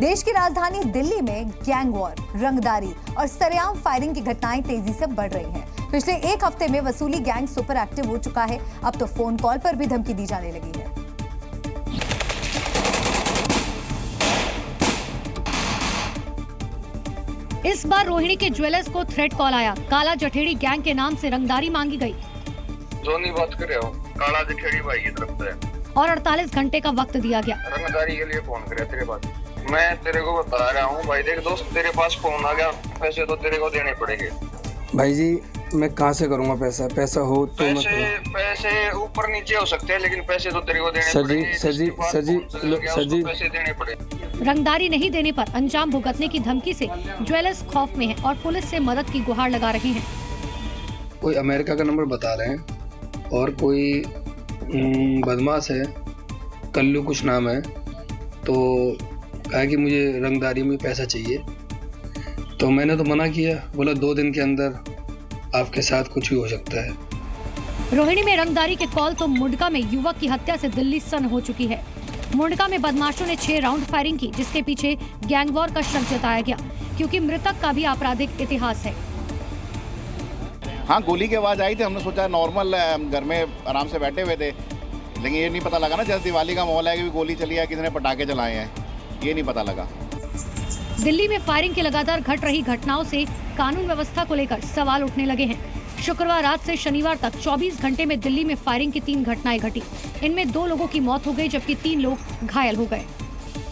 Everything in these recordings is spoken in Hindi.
देश की राजधानी दिल्ली में गैंग वॉर, रंगदारी और सरेआम फायरिंग की घटनाएं तेजी से बढ़ रही हैं। पिछले एक हफ्ते में वसूली गैंग सुपर एक्टिव हो चुका है। अब तो फोन कॉल पर भी धमकी दी जाने लगी है। इस बार रोहिणी के ज्वेलर्स को थ्रेट कॉल आया। काला जठेड़ी गैंग के नाम से रंगदारी मांगी गई। जो नहीं बात कर रहे हो, काला जठेड़ी भाई की तरफ से और 48 घंटे का वक्त दिया गया। रंगदारी के लिए फोन करे तेरे पास। मैं तेरे को बता रहा हूँ भाई, देख दोस्त, तेरे पास फोन आ गया, पैसे तो तेरे को देने पड़ेंगे। भाई जी मैं कहाँ से करूँगा पैसा हो तो पैसे ऊपर नीचे हो सकते हैं, लेकिन पैसे तो तेरे को देने पड़ेंगे। सर जी पैसे देने पड़ेंगे। रंगदारी नहीं देने पर अंजाम भुगतने की धमकी से ज्वेलर्स खौफ में हैं और पुलिस से मदद की गुहार लगा रहे हैं। कोई अमेरिका का नंबर बता रहे हैं और कोई बदमाश है, कल्लू कुछ नाम है, तो कहा कि मुझे रंगदारी में पैसा चाहिए। तो मैंने तो मना किया, बोला 2 दिन के अंदर आपके साथ कुछ भी हो सकता है। रोहिणी में रंगदारी के कॉल तो मुंडका में युवक की हत्या से दिल्ली सन हो चुकी है। मुंडका में बदमाशों ने 6 राउंड फायरिंग की, जिसके पीछे गैंगवॉर का शक जताया गया, क्योंकि मृतक का भी आपराधिक इतिहास है। हाँ, गोली की आवाज आई थी, हमने सोचा नॉर्मल घर में आराम से बैठे हुए थे, लेकिन ये नहीं पता लगा ना, जैसे दिवाली का माहौल है कि गोली चली है, किसी ने पटाखे चलाए हैं, ये नहीं पता लगा। दिल्ली में फायरिंग की लगातार घट रही घटनाओं से कानून व्यवस्था को लेकर सवाल उठने लगे हैं। शुक्रवार रात से शनिवार तक 24 घंटे में दिल्ली में फायरिंग की 3 घटनाएं घटी। इनमें 2 लोगों की मौत हो गई, जबकि 3 लोग घायल हो गए।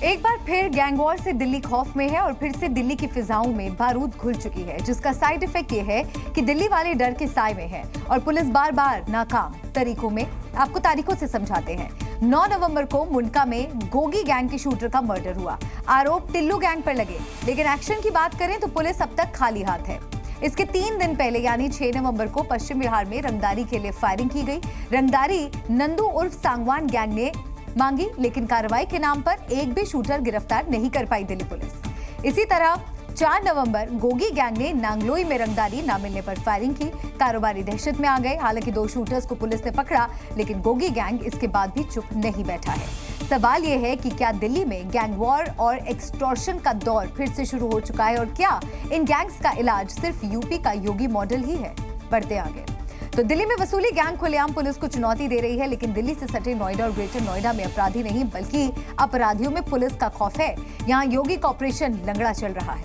एक बार फिर गैंगवॉर से दिल्ली खौफ में है और फिर से दिल्ली की फिजाओं में बारूद घुल चुकी है, जिसका साइड इफेक्ट ये है कि दिल्ली वाले डर के साए में हैं और पुलिस बार बार नाकाम तरीकों में आपको तारीखों से समझाते हैं। 9 नवंबर को मुंडका में गोगी गैंग के शूटर का मर्डर हुआ। आरोप टिल्लू गैंग पर लगे, लेकिन एक्शन की बात करें तो पुलिस अब तक खाली हाथ है। इसके 3 दिन पहले यानी 6 नवंबर को पश्चिम बिहार में रंगदारी के लिए फायरिंग की गई। रंगदारी नंदू उर्फ सांगवान गैंग ने मांगी, लेकिन कार्रवाई के नाम पर एक भी शूटर गिरफ्तार नहीं कर पाई दिल्ली पुलिस। इसी तरह 4 नवंबर गोगी गैंग ने नांगलोई में रंगदारी न मिलने पर फायरिंग की। कारोबारी दहशत में आ गए। हालांकि 2 शूटर्स को पुलिस ने पकड़ा, लेकिन गोगी गैंग इसके बाद भी चुप नहीं बैठा है। सवाल यह है कि क्या दिल्ली में गैंग वॉर और एक्सटॉर्शन का दौर फिर से शुरू हो चुका है और क्या इन गैंग्स का इलाज सिर्फ यूपी का योगी मॉडल ही है? बढ़ते आगे तो दिल्ली में वसूली गैंग खुलेआम पुलिस को चुनौती दे रही है, लेकिन दिल्ली से सटे नोएडा और ग्रेटर नोएडा में अपराधी नहीं बल्कि अपराधियों में पुलिस का खौफ है। यहाँ योगी का ऑपरेशन लंगड़ा चल रहा है,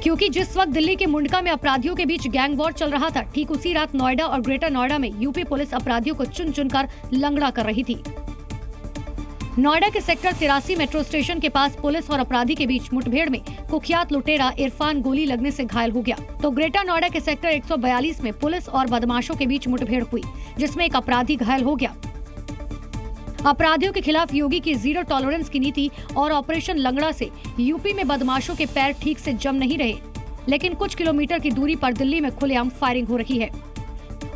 क्योंकि जिस वक्त दिल्ली के मुंडका में अपराधियों के बीच गैंग वॉर चल रहा था, ठीक उसी रात नोएडा और ग्रेटर नोएडा में यूपी पुलिस अपराधियों को चुन चुनकर लंगड़ा कर रही थी। नोएडा के सेक्टर 83 मेट्रो स्टेशन के पास पुलिस और अपराधी के बीच मुठभेड़ में कुख्यात लुटेरा इरफान गोली लगने से घायल हो गया। तो ग्रेटर नोएडा के सेक्टर 142 में पुलिस और बदमाशों के बीच मुठभेड़ हुई, जिसमें एक अपराधी घायल हो गया। अपराधियों के खिलाफ योगी की 0 टॉलरेंस की नीति और ऑपरेशन लंगड़ा से यूपी में बदमाशों के पैर ठीक से जम नहीं रहे, लेकिन कुछ किलोमीटर की दूरी पर दिल्ली में खुलेआम फायरिंग हो रही है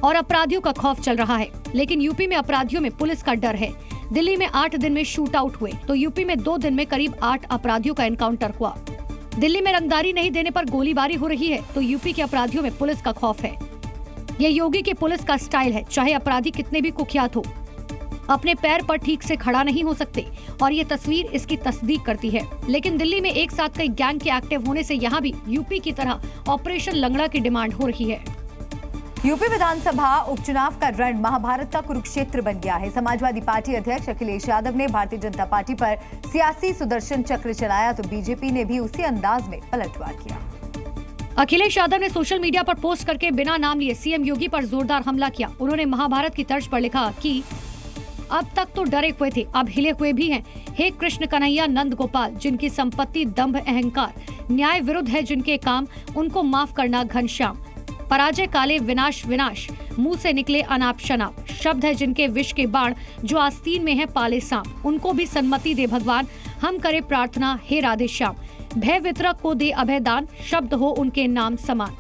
और अपराधियों का खौफ चल रहा है। लेकिन यूपी में अपराधियों में पुलिस का डर है। दिल्ली में 8 दिन में शूट आउट हुए, तो यूपी में 2 दिन में करीब 8 अपराधियों का एनकाउंटर हुआ। दिल्ली में रंगदारी नहीं देने पर गोलीबारी हो रही है, तो यूपी के अपराधियों में पुलिस का खौफ है। ये योगी के पुलिस का स्टाइल है, चाहे अपराधी कितने भी कुख्यात हो, अपने पैर पर ठीक से खड़ा नहीं हो सकते, और ये तस्वीर इसकी तस्दीक करती है। लेकिन दिल्ली में एक साथ कई गैंग के एक्टिव होने से यहाँ भी यूपी की तरह ऑपरेशन लंगड़ा की डिमांड हो रही है। यूपी विधानसभा उपचुनाव का रण महाभारत का कुरुक्षेत्र बन गया है। समाजवादी पार्टी अध्यक्ष अखिलेश यादव ने भारतीय जनता पार्टी पर सियासी सुदर्शन चक्र चलाया, तो बीजेपी ने भी उसी अंदाज में पलटवार किया। अखिलेश यादव ने सोशल मीडिया पर पोस्ट करके बिना नाम लिए सीएम योगी पर जोरदार हमला किया। उन्होंने महाभारत की तर्ज पर लिखा कि अब तक तो डरे हुए थे, अब हिले हुए भी हैं। हे कृष्ण कन्हैया नंद गोपाल, जिनकी संपत्ति दंभ अहंकार न्याय विरुद्ध है, जिनके काम उनको माफ करना घनश्याम। पराजय काले विनाश विनाश, मुंह से निकले अनाप शनाप। शब्द है जिनके विष के बाण, जो आस्तीन में है पाले सांप। उनको भी सन्मति दे भगवान, हम करे प्रार्थना हे राधे श्याम। भय वितरक को दे अभय दान, शब्द हो उनके नाम समान।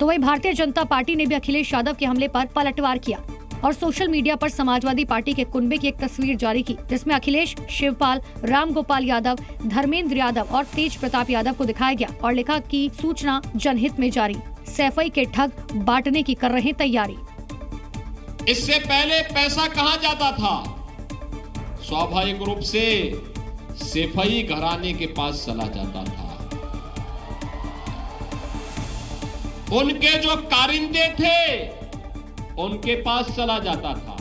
तो वही भारतीय जनता पार्टी ने भी अखिलेश यादव के हमले पर पलटवार किया और सोशल मीडिया पर समाजवादी पार्टी के कुनबे की एक तस्वीर जारी की, जिसमें अखिलेश, शिवपाल, राम गोपाल यादव, धर्मेंद्र यादव और तेज प्रताप यादव को दिखाया गया और लिखा कि सूचना जनहित में जारी, सैफई के ठग बांटने की कर रहे तैयारी। इससे पहले पैसा कहां जाता था? स्वाभाविक रूप से सेफई घराने के पास चला जाता था। उनके जो कारिंदे थे उनके पास चला जाता था।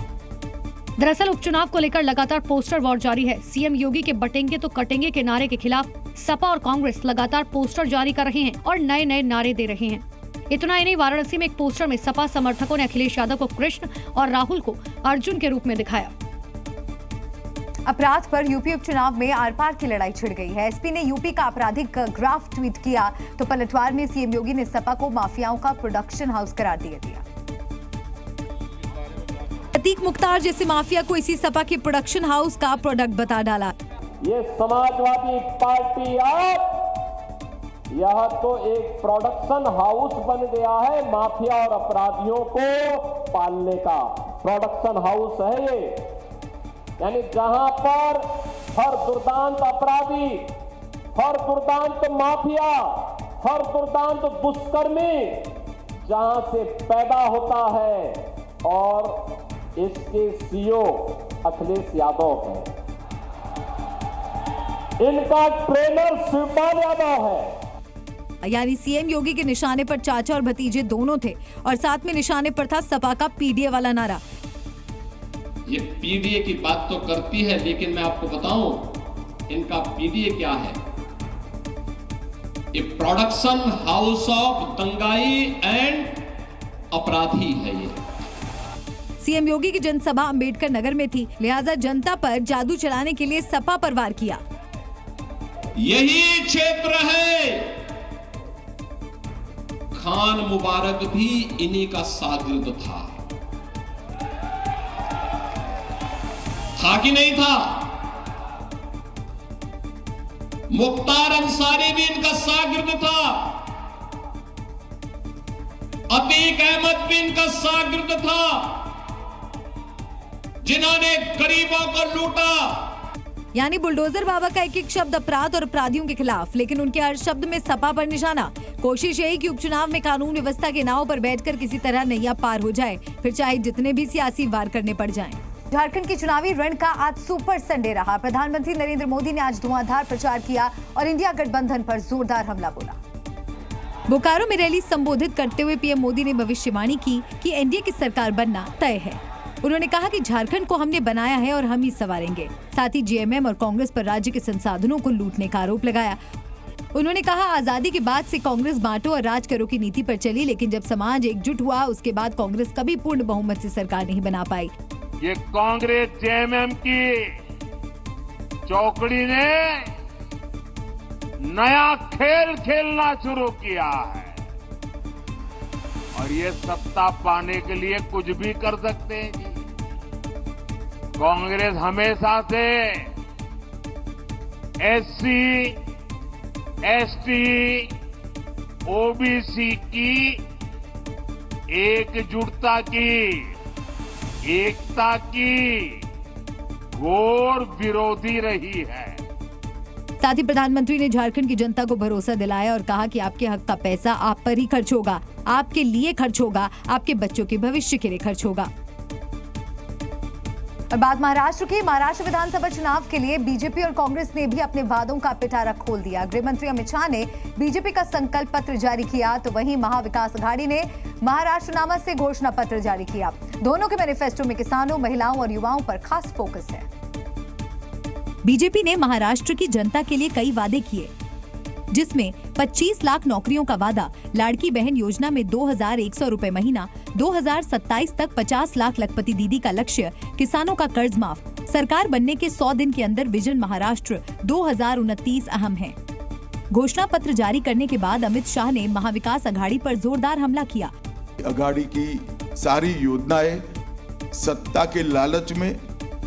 दरअसल उपचुनाव को लेकर लगातार पोस्टर वॉर जारी है। सीएम योगी के बटेंगे तो कटेंगे के नारे के खिलाफ सपा और कांग्रेस लगातार पोस्टर जारी कर रहे हैं और नए नए नारे दे रहे हैं। इतना ही नहीं, वाराणसी में एक पोस्टर में सपा समर्थकों ने अखिलेश यादव को कृष्ण और राहुल को अर्जुन के रूप में दिखाया। अपराध पर यूपी उपचुनाव में आर पार की लड़ाई छिड़ गई है। एसपी ने यूपी का आपराधिक ग्राफ ट्वीट किया तो पलटवार में सीएम योगी ने सपा को माफियाओं का प्रोडक्शन हाउस करार दिया। अतीक मुख्तार जैसे माफिया को इसी सपा के प्रोडक्शन हाउस का प्रोडक्ट बता डाला। ये समाजवादी पार्टी अब यह तो एक प्रोडक्शन हाउस बन गया है, माफिया और अपराधियों को पालने का प्रोडक्शन हाउस है ये। यानी जहां पर हर दुर्दांत अपराधी, हर दुर्दांत माफिया, हर दुर्दांत दुष्कर्मी जहां से पैदा होता है और इसके सीईओ अखिलेश यादव है, इनका ट्रेनर शिवपाल यादव है। यानी सीएम योगी के निशाने पर चाचा और भतीजे दोनों थे और साथ में निशाने पर था सपा का पीडीए वाला नारा। ये पीडीए की बात तो करती है, लेकिन मैं आपको बताऊं इनका पीडीए क्या है। ये प्रोडक्शन हाउस ऑफ दंगाई एंड अपराधी है। ये सीएम योगी की जनसभा अंबेडकर नगर में थी, लिहाजा जनता पर जादू चलाने के लिए सपा पर वार किया। यही क्षेत्र है, खान मुबारक भी इन्हीं का शागिर्द था कि नहीं था? मुख्तार अंसारी भी इनका शागिर्द था, अतीक अहमद भी इनका शागिर्द था, जिन्होंने गरीबों को लूटा। यानी बुलडोजर बाबा का एक एक शब्द अपराध और अपराधियों के खिलाफ, लेकिन उनके हर शब्द में सपा पर निशाना। कोशिश यही कि उपचुनाव में कानून व्यवस्था के नाव पर बैठकर किसी तरह नैया पार हो जाए, फिर चाहे जितने भी सियासी वार करने पड़ जाएं। झारखंड की चुनावी रण का आज सुपर संडे रहा। प्रधानमंत्री नरेंद्र मोदी ने आज धुआंधार प्रचार किया और इंडिया गठबंधन पर जोरदार हमला बोला। बोकारो में रैली संबोधित करते हुए पीएम मोदी ने भविष्यवाणी की कि एनडीए की सरकार बनना तय है। उन्होंने कहा कि झारखंड को हमने बनाया है और हम ही संवारेंगे। साथ ही जेएमएम और कांग्रेस पर राज्य के संसाधनों को लूटने का आरोप लगाया। उन्होंने कहा, आजादी के बाद से कांग्रेस बांटो और राज करो की नीति पर चली, लेकिन जब समाज एकजुट हुआ उसके बाद कांग्रेस कभी पूर्ण बहुमत से सरकार नहीं बना पाई। ये कांग्रेस जेएमएम की चौकड़ी ने नया खेल खेलना शुरू किया है और ये सत्ता पाने के लिए कुछ भी कर सकते हैं जी। कांग्रेस हमेशा से एससी, एसटी, ओबीसी की एकजुटता की, एकता की घोर विरोधी रही है। साथ ही प्रधानमंत्री ने झारखंड की जनता को भरोसा दिलाया और कहा कि आपके हक का पैसा आप पर ही खर्च होगा, आपके लिए खर्च होगा, आपके बच्चों के भविष्य के लिए खर्च होगा। और बात महाराष्ट्र की। महाराष्ट्र विधानसभा चुनाव के लिए बीजेपी और कांग्रेस ने भी अपने वादों का पिटारा खोल दिया। गृह मंत्री अमित शाह ने बीजेपी का संकल्प पत्र जारी किया तो वहीं महाविकास अघाड़ी ने महाराष्ट्रनामा से घोषणा पत्र जारी किया। दोनों के मैनिफेस्टो में किसानों, महिलाओं और युवाओं पर खास फोकस है। बीजेपी ने महाराष्ट्र की जनता के लिए कई वादे किए, जिसमें 25 लाख नौकरियों का वादा, लाड़की बहन योजना में 2100 रुपए महीना, 2027 तक 50 लाख लखपति दीदी का लक्ष्य, किसानों का कर्ज माफ, सरकार बनने के 100 दिन के अंदर विजन महाराष्ट्र 2029 अहम है। घोषणा पत्र जारी करने के बाद अमित शाह ने महाविकास अघाड़ी पर जोरदार हमला किया। अघाड़ी की सारी योजनाएं सत्ता के लालच में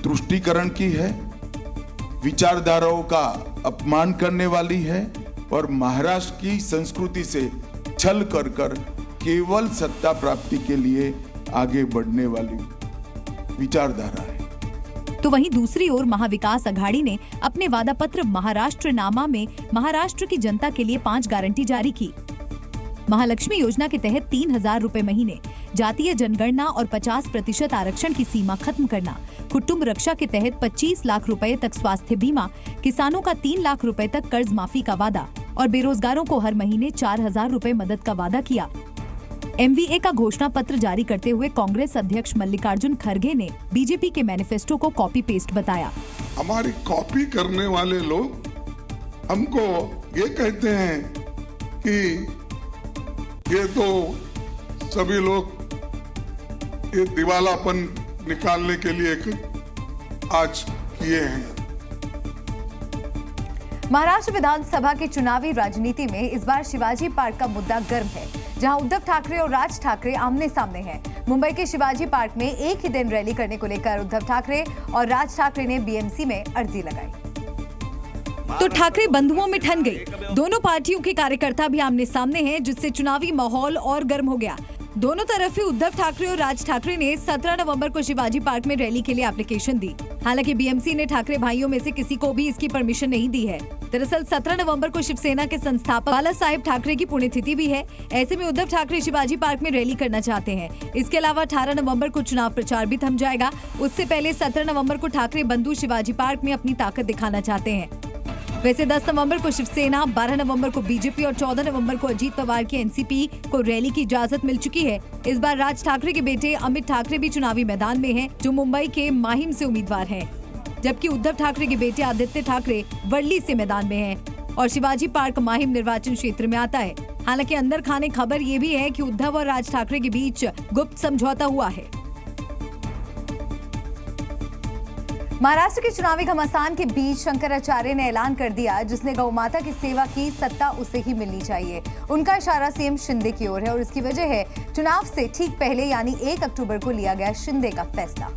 तुष्टीकरण की है, विचारधाराओं का अपमान करने वाली है और महाराष्ट्र की संस्कृति से छल कर केवल सत्ता प्राप्ति के लिए आगे बढ़ने वाली विचारधारा है। तो वहीं दूसरी ओर महाविकास अघाड़ी ने अपने वादा पत्र महाराष्ट्रनामा में महाराष्ट्र की जनता के लिए 5 गारंटी जारी की। महालक्ष्मी योजना के तहत 3000 रुपए महीने, जातीय जनगणना और 50% आरक्षण की सीमा खत्म करना, कुटुंब रक्षा के तहत 25 लाख रुपए तक स्वास्थ्य बीमा, किसानों का 3 लाख रुपए तक कर्ज माफी का वादा और बेरोजगारों को हर महीने 4,000 रुपए मदद का वादा किया। MVA का घोषणा पत्र जारी करते हुए कांग्रेस अध्यक्ष मल्लिकार्जुन खड़गे ने बीजेपी के मैनिफेस्टो को कॉपी पेस्ट बताया। हमारी कॉपी करने वाले लोग हमको ये कहते हैं कि ये तो सभी लोग ये दिवालापन निकालने के लिए आज किए हैं। महाराष्ट्र विधानसभा की चुनावी राजनीति में इस बार शिवाजी पार्क का मुद्दा गर्म है, जहां उद्धव ठाकरे और राज ठाकरे आमने सामने हैं। मुंबई के शिवाजी पार्क में एक ही दिन रैली करने को लेकर उद्धव ठाकरे और राज ठाकरे ने BMC में अर्जी लगाई तो ठाकरे बंधुओं में ठन गई। दोनों पार्टियों के कार्यकर्ता भी आमने सामने हैं, जिससे चुनावी माहौल और गर्म हो गया। दोनों तरफ ही उद्धव ठाकरे और राज ठाकरे ने 17 नवंबर को शिवाजी पार्क में रैली के लिए एप्लीकेशन दी। हालांकि BMC ने ठाकरे भाइयों में से किसी को भी इसकी परमिशन नहीं दी है। दरअसल 17 नवंबर को शिवसेना के संस्थापक बाला साहेब ठाकरे की पुण्यतिथि भी है। ऐसे में उद्धव ठाकरे शिवाजी पार्क में रैली करना चाहते हैं। इसके अलावा 18 नवंबर को चुनाव प्रचार भी थम जाएगा। उससे पहले 17 नवंबर को ठाकरे बंधु शिवाजी पार्क में अपनी ताकत दिखाना चाहते हैं। वैसे 10 नवंबर को शिवसेना, 12 नवंबर को बीजेपी और 14 नवंबर को अजीत पवार की NCP को रैली की इजाजत मिल चुकी है। इस बार राज ठाकरे के बेटे अमित ठाकरे भी चुनावी मैदान में हैं, जो मुंबई के माहिम से उम्मीदवार हैं, जबकि उद्धव ठाकरे के बेटे आदित्य ठाकरे वर्ली से मैदान में हैं और शिवाजी पार्क माहिम निर्वाचन क्षेत्र में आता है। हालांकि अंदर खाने खबर ये भी है कि उद्धव और राज ठाकरे के बीच गुप्त समझौता हुआ है। महाराष्ट्र के चुनावी घमासान के बीच शंकराचार्य ने ऐलान कर दिया, जिसने गौ माता की सेवा की सत्ता उसे ही मिलनी चाहिए। उनका इशारा CM शिंदे की ओर है और इसकी वजह है चुनाव से ठीक पहले यानी 1 अक्टूबर को लिया गया शिंदे का फैसला।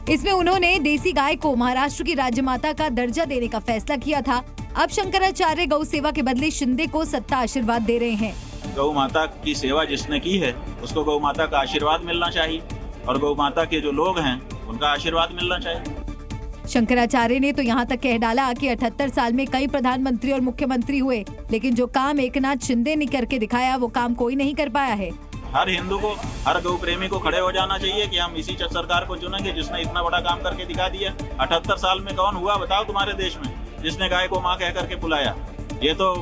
इसमें उन्होंने देसी गाय को महाराष्ट्र की राज्य माता का दर्जा देने का फैसला किया था। अब शंकराचार्य गौ सेवा के बदले शिंदे को सत्ता आशीर्वाद दे रहे हैं। गौ माता की सेवा जिसने की है उसको गौ माता का आशीर्वाद मिलना चाहिए और गौ माता के जो लोग हैं उनका आशीर्वाद मिलना चाहिए। शंकराचार्य ने तो यहाँ तक कह डाला कि 78 साल में कई प्रधानमंत्री और मुख्यमंत्री हुए, लेकिन जो काम एकनाथ शिंदे ने करके दिखाया वो काम कोई नहीं कर पाया है। हर हिंदू को, हर गौ प्रेमी को खड़े हो जाना चाहिए कि हम इसी सरकार को चुनेंगे जिसने इतना बड़ा काम करके दिखा दिया। 78 साल में कौन हुआ बताओ तुम्हारे देश में जिसने गाय को माँ कह करके बुलाया? ये तो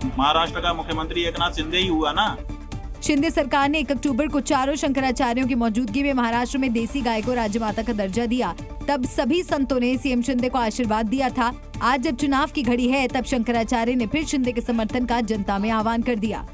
महाराष्ट्र का मुख्यमंत्री एकनाथ शिंदे ही हुआ ना। शिंदे सरकार ने 1 अक्टूबर को चारों शंकराचार्यों की मौजूदगी में महाराष्ट्र में देसी गाय को राज्य माता का दर्जा दिया। तब सभी संतों ने CM शिंदे को आशीर्वाद दिया था। आज जब चुनाव की घड़ी है, तब शंकराचार्य ने फिर शिंदे के समर्थन का जनता में आह्वान कर दिया।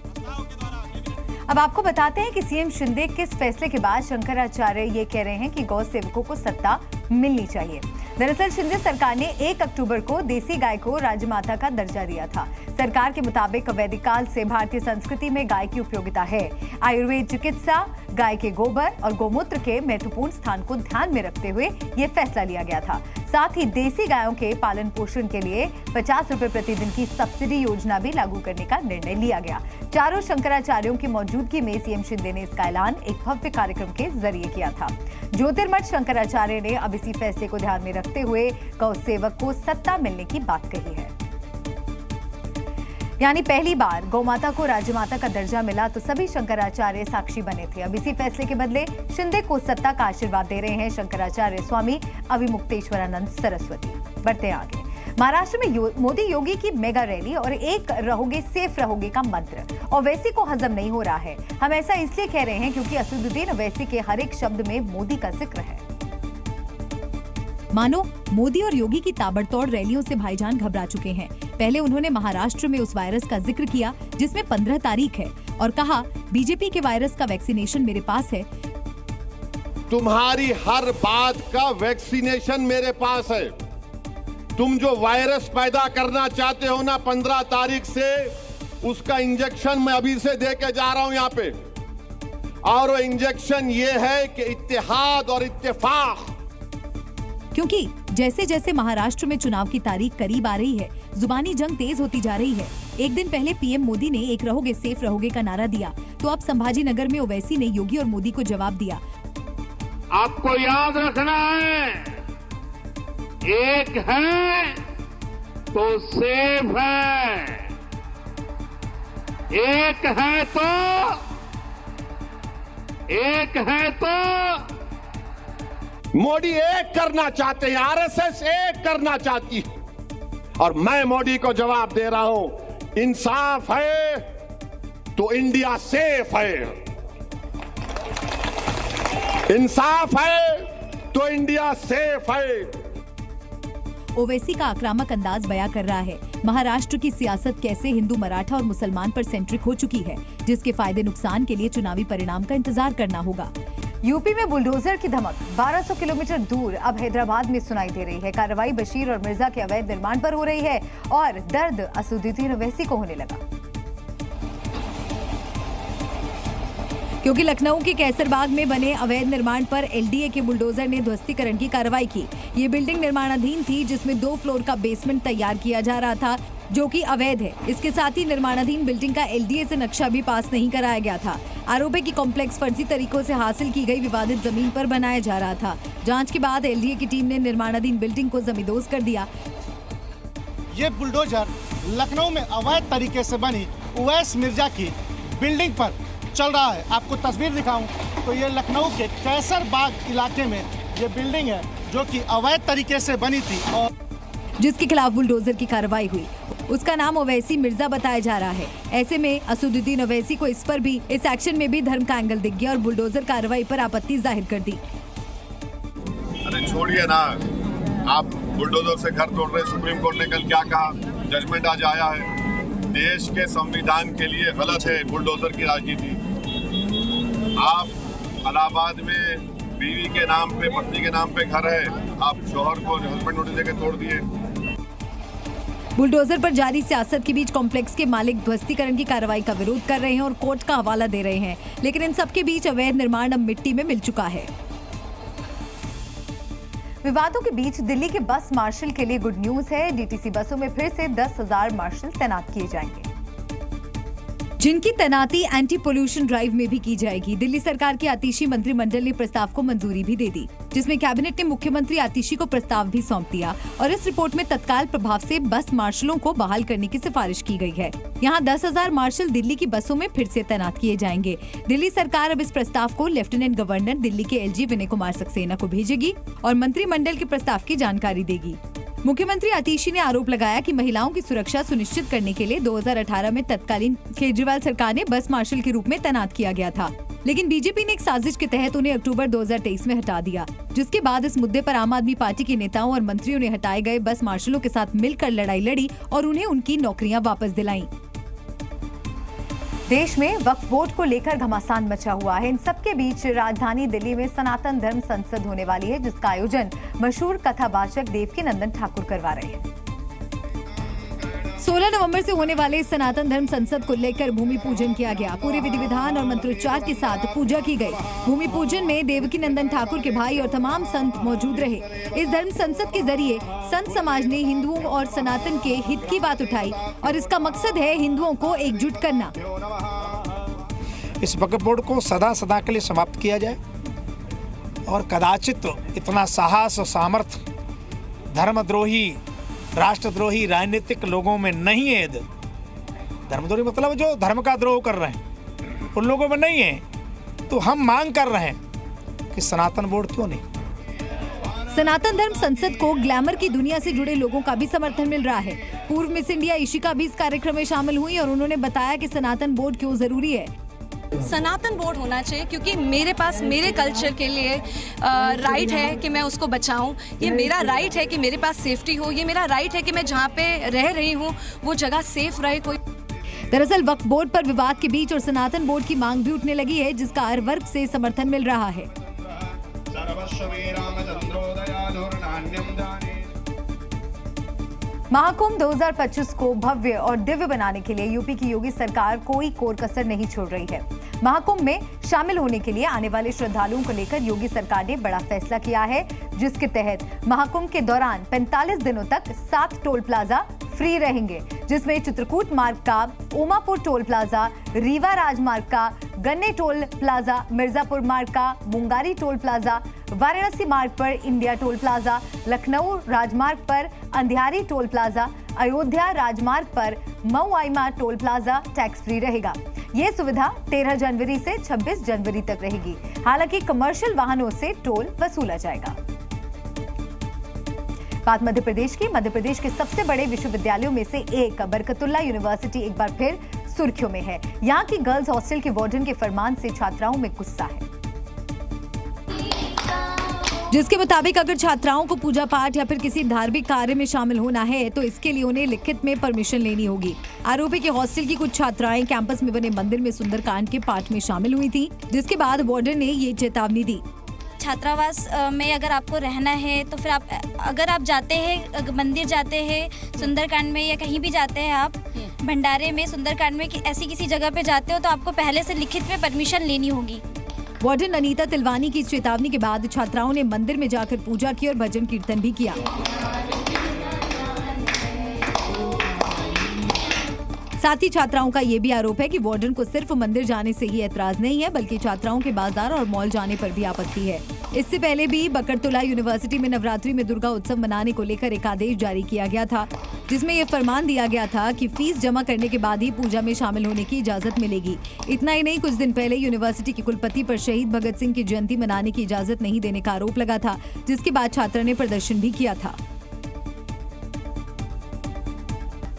अब आपको बताते हैं कि CM शिंदे किस फैसले के बाद शंकराचार्य ये कह रहे हैं कि गौ सेवकों को सत्ता मिलनी चाहिए। दरअसल शिंदे सरकार ने 1 अक्टूबर को देसी गाय को राजमाता का दर्जा दिया था। सरकार के मुताबिक वैदिक काल से भारतीय संस्कृति में गाय की उपयोगिता है। आयुर्वेद चिकित्सा, गाय के गोबर और गोमूत्र के महत्वपूर्ण स्थान को ध्यान में रखते हुए ये फैसला लिया गया था। साथ ही देसी गायों के पालन पोषण के लिए 50 रुपए प्रतिदिन की सब्सिडी योजना भी लागू करने का निर्णय लिया गया। चारों शंकराचार्यों की मौजूदगी में CM शिंदे ने इसका ऐलान एक भव्य कार्यक्रम के जरिए किया था। ज्योतिर्मठ शंकराचार्य ने अब इसी फैसले को ध्यान में रखते हुए गौ सेवक को सत्ता मिलने की बात कही है। यानी पहली बार गौमाता को राजमाता का दर्जा मिला तो सभी शंकराचार्य साक्षी बने थे। अब इसी फैसले के बदले शिंदे को सत्ता का आशीर्वाद दे रहे हैं शंकराचार्य स्वामी अविमुक्तेश्वरानंद सरस्वती। बढ़ते आगे, महाराष्ट्र में मोदी योगी की मेगा रैली और एक रहोगे सेफ रहोगे का मंत्र ओवैसी को हजम नहीं हो रहा है। हम ऐसा इसलिए कह रहे हैं क्योंकि असदुद्दीन ओवैसी के हर एक शब्द में मोदी का जिक्र है। मानो मोदी और योगी की ताबड़तोड़ रैलियों से भाईजान घबरा चुके हैं। पहले उन्होंने महाराष्ट्र में उस वायरस का जिक्र किया जिसमें 15 तारीख है और कहा बीजेपी के वायरस का वैक्सीनेशन मेरे पास है। तुम्हारी हर बात का वैक्सीनेशन मेरे पास है। तुम जो वायरस पैदा करना चाहते हो ना 15 तारीख से, उसका इंजेक्शन मैं अभी से दे के जा रहा हूं यहाँ पे। और वो इंजेक्शन ये है कि इत्तेहाद और इत्तेफाक। क्योंकि जैसे जैसे महाराष्ट्र में चुनाव की तारीख करीब आ रही है, जुबानी जंग तेज होती जा रही है। एक दिन पहले पीएम मोदी ने एक रहोगे सेफ रहोगे का नारा दिया, तो अब संभाजी नगर में ओवैसी ने योगी और मोदी को जवाब दिया। आपको याद रखना है, एक है तो सेफ है, एक है तो एक है तो मोदी एक करना चाहते हैं, आरएसएस एक करना चाहती है। और मैं मोदी को जवाब दे रहा हूं, इंसाफ है तो इंडिया सेफ है, इंसाफ है तो इंडिया सेफ है। ओवैसी का आक्रामक अंदाज बयां कर रहा है महाराष्ट्र की सियासत कैसे हिंदू, मराठा और मुसलमान पर सेंट्रिक हो चुकी है, जिसके फायदे नुकसान के लिए चुनावी परिणाम का इंतजार करना होगा। यूपी में बुलडोजर की धमक 1200 किलोमीटर दूर अब हैदराबाद में सुनाई दे रही है। कार्रवाई बशीर और मिर्जा के अवैध निर्माण पर हो रही है और दर्द असदुद्दीन ओवैसी को होने लगा, क्योंकि लखनऊ के कैसरबाग में बने अवैध निर्माण पर एलडीए के बुलडोजर ने ध्वस्तीकरण की कार्रवाई की। ये बिल्डिंग निर्माणाधीन थी, जिसमें 2 फ्लोर का बेसमेंट तैयार किया जा रहा था, जो कि अवैध है। इसके साथ ही निर्माणाधीन बिल्डिंग का एलडीए से नक्शा भी पास नहीं कराया गया था। आरोप है कि कॉम्प्लेक्स फर्जी तरीकों से हासिल की गई विवादित जमीन पर बनाया जा रहा था। जांच के बाद एलडीए की टीम ने निर्माणाधीन बिल्डिंग को जमींदोज कर दिया। ये बुलडोजर लखनऊ में अवैध तरीके से बनी उवैस मिर्जा की बिल्डिंग पर चल रहा है। आपको तस्वीर दिखाऊं तो ये लखनऊ के कैसरबाग इलाके में ये बिल्डिंग है, जो कि अवैध तरीके से बनी थी और जिसके खिलाफ बुलडोजर की कार्रवाई हुई। उसका नाम ओवैसी मिर्जा बताया जा रहा है। ऐसे में असदुद्दीन ओवैसी को इस एक्शन में भी धर्म का एंगल दिख गया और बुलडोजर कार्रवाई पर आपत्ति जाहिर कर दी। अरे छोड़िए ना, आप बुलडोजर से घर तोड़ रहे। सुप्रीम कोर्ट ने कल क्या कहा, जजमेंट आज आया है। देश के संविधान के लिए गलत है बुलडोजर की राजनीति। आप इलाहाबाद में बीवी के नाम पे, पत्नी के नाम पे घर है, आप शोहर को हस्बैंड नोटिस देकर तोड़ दिए। बुलडोजर पर जारी सियासत के बीच कॉम्प्लेक्स के मालिक ध्वस्तीकरण की कार्रवाई का विरोध कर रहे हैं और कोर्ट का हवाला दे रहे हैं, लेकिन इन सबके बीच अवैध निर्माण अब मिट्टी में मिल चुका है। विवादों के बीच दिल्ली के बस मार्शल के लिए गुड न्यूज है। डीटीसी बसों में फिर से 10,000 मार्शल तैनात किए जाएंगे, जिनकी तैनाती एंटी पोल्यूशन ड्राइव में भी की जाएगी। दिल्ली सरकार के आतिशी मंत्रिमंडल ने प्रस्ताव को मंजूरी भी दे दी, जिसमें कैबिनेट ने मुख्यमंत्री आतिशी को प्रस्ताव भी सौंप दिया और इस रिपोर्ट में तत्काल प्रभाव से बस मार्शलों को बहाल करने की सिफारिश की गई है। यहाँ 10,000 मार्शल दिल्ली की बसों में फिर से तैनात किए जाएंगे। दिल्ली सरकार अब इस प्रस्ताव को लेफ्टिनेंट गवर्नर दिल्ली के एलजी विनय कुमार सक्सेना को भेजेगी और मंत्रिमंडल के प्रस्ताव की जानकारी देगी। मुख्यमंत्री आतिशी ने आरोप लगाया कि महिलाओं की सुरक्षा सुनिश्चित करने के लिए 2018 में तत्कालीन केजरीवाल सरकार ने बस मार्शल के रूप में तैनात किया गया था, लेकिन बीजेपी ने एक साजिश के तहत उन्हें अक्टूबर 2023 में हटा दिया, जिसके बाद इस मुद्दे पर आम आदमी पार्टी के नेताओं और मंत्रियों ने हटाए गए बस मार्शलों के साथ मिलकर लड़ाई लड़ी और उन्हें उनकी नौकरियां वापस दिलाईं। देश में वक्फ बोर्ड को लेकर घमासान मचा हुआ है। इन सबके बीच राजधानी दिल्ली में सनातन धर्म संसद होने वाली है, जिसका आयोजन मशहूर कथावाचक देवकीनंदन ठाकुर करवा रहे हैं। 16 नवंबर से होने वाले सनातन धर्म संसद को लेकर भूमि पूजन किया गया। पूरे विधि विधान और मंत्रोच्चार के साथ पूजा की गई। भूमि पूजन में देवकीनंदन ठाकुर के भाई और तमाम संत मौजूद रहे। इस धर्म संसद के जरिए संत समाज ने हिंदुओं और सनातन के हित की बात उठाई और इसका मकसद है हिंदुओं को एकजुट करना। इस वक्फ बोर्ड को सदा सदा के लिए समाप्त किया जाए और कदाचित इतना साहस और सामर्थ्य धर्मद्रोही, राष्ट्रद्रोही राजनीतिक लोगों में नहीं है। धर्मद्रोही मतलब जो धर्म का द्रोह कर रहे हैं, उन लोगों में नहीं है। तो हम मांग कर रहे हैं कि सनातन बोर्ड क्यों नहीं। सनातन धर्म संसद को ग्लैमर की दुनिया से जुड़े लोगों का भी समर्थन मिल रहा है। पूर्व मिस इंडिया इशिका भी इस कार्यक्रम में शामिल हुई और उन्होंने बताया कि सनातन बोर्ड क्यों जरूरी है। सनातन बोर्ड होना चाहिए क्योंकि मेरे पास मेरे कल्चर के लिए राइट है कि मैं उसको बचाऊं। ये मेरा राइट है कि मेरे पास सेफ्टी हो। ये मेरा राइट है कि मैं जहाँ पे रह रही हूँ वो जगह सेफ रहे। कोई दरअसल वक्फ बोर्ड पर विवाद के बीच और सनातन बोर्ड की मांग भी उठने लगी है, जिसका हर वर्ग से समर्थन मिल रहा है। महाकुंभ 2025 को भव्य और दिव्य बनाने के लिए यूपी की योगी सरकार कोई कोर कसर नहीं छोड़ रही है। महाकुंभ में शामिल होने के लिए आने वाले श्रद्धालुओं को लेकर योगी सरकार ने बड़ा फैसला किया है, जिसके तहत महाकुंभ के दौरान 45 दिनों तक 7 टोल प्लाजा फ्री रहेंगे, जिसमें चित्रकूट मार्ग का ओमापुर टोल प्लाजा, रीवा राजमार्ग का गन्ने टोल प्लाजा, मिर्जापुर मार्ग का मुंगारी टोल प्लाजा, वाराणसी मार्ग पर इंडिया टोल प्लाजा, लखनऊ राजमार्ग पर अंधियारी टोल प्लाजा, अयोध्या राजमार्ग पर मऊ आइमा टोल प्लाजा टैक्स फ्री रहेगा। ये सुविधा 13 जनवरी से 26 जनवरी तक रहेगी। हालांकि कमर्शियल वाहनों से टोल वसूला जाएगा। बात मध्य प्रदेश की। मध्य प्रदेश के सबसे बड़े विश्वविद्यालयों में से एक बरकतुल्ला यूनिवर्सिटी एक बार फिर सुर्खियों में है। यहाँ की गर्ल्स हॉस्टल के वार्डन के फरमान से छात्राओं में गुस्सा है, जिसके मुताबिक अगर छात्राओं को पूजा पाठ या फिर किसी धार्मिक कार्य में शामिल होना है तो इसके लिए उन्हें लिखित में परमिशन लेनी होगी। आरोप है कि हॉस्टल की कुछ छात्राएं कैंपस में बने मंदिर में सुंदरकांड के पाठ में शामिल हुई थी, जिसके बाद वार्डन ने ये चेतावनी दी। छात्रावास में अगर आपको रहना है तो फिर अगर आप जाते हैं, मंदिर जाते हैं, सुंदरकांड में या कहीं भी जाते हैं, आप भंडारे में, सुंदरकांड में ऐसी किसी जगह पे जाते हो तो आपको पहले से लिखित में परमिशन लेनी होगी। वार्डन अनीता तिलवानी की चेतावनी के बाद छात्राओं ने मंदिर में जाकर पूजा की और भजन कीर्तन भी किया। साथ ही छात्राओं का ये भी आरोप है कि वार्डन को सिर्फ मंदिर जाने से ही ऐतराज नहीं है, बल्कि छात्राओं के बाजार और मॉल जाने पर भी आपत्ति है। इससे पहले भी बरकतुल्ला यूनिवर्सिटी में नवरात्रि में दुर्गा उत्सव मनाने को लेकर एक आदेश जारी किया गया था, जिसमें ये फरमान दिया गया था कि फीस जमा करने के बाद ही पूजा में शामिल होने की इजाजत मिलेगी। इतना ही नहीं, कुछ दिन पहले यूनिवर्सिटी के कुलपति पर शहीद भगत सिंह की जयंती मनाने की इजाजत नहीं देने का आरोप लगा था, जिसके बाद छात्रों ने प्रदर्शन भी किया था।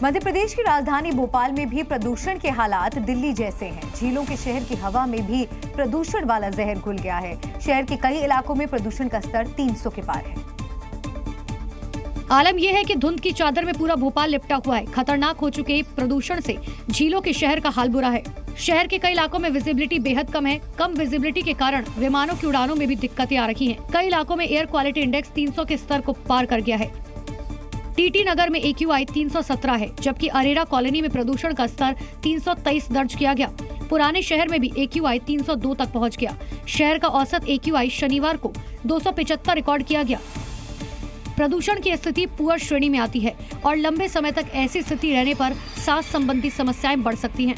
मध्य प्रदेश की राजधानी भोपाल में भी प्रदूषण के हालात दिल्ली जैसे हैं। झीलों के शहर की हवा में भी प्रदूषण वाला जहर घुल गया है। शहर के कई इलाकों में प्रदूषण का स्तर 300 के पार है। आलम यह है कि धुंध की चादर में पूरा भोपाल लिपटा हुआ है। खतरनाक हो चुके प्रदूषण से झीलों के शहर का हाल बुरा है। शहर के कई इलाकों में विजिबिलिटी बेहद कम है। कम विजिबिलिटी के कारण विमानों की उड़ानों में भी दिक्कतें आ रही हैं। कई इलाकों में एयर क्वालिटी इंडेक्स 300 के स्तर को पार कर गया है। टीटी नगर में AQI 317 है, जबकि अरेरा कॉलोनी में प्रदूषण का स्तर 323 दर्ज किया गया। पुराने शहर में भी AQI 302 तक पहुंच गया। शहर का औसत AQI शनिवार को 275 रिकॉर्ड किया गया। प्रदूषण की स्थिति पुअर श्रेणी में आती है और लंबे समय तक ऐसी स्थिति रहने पर सांस संबंधी समस्याएं बढ़ सकती हैं।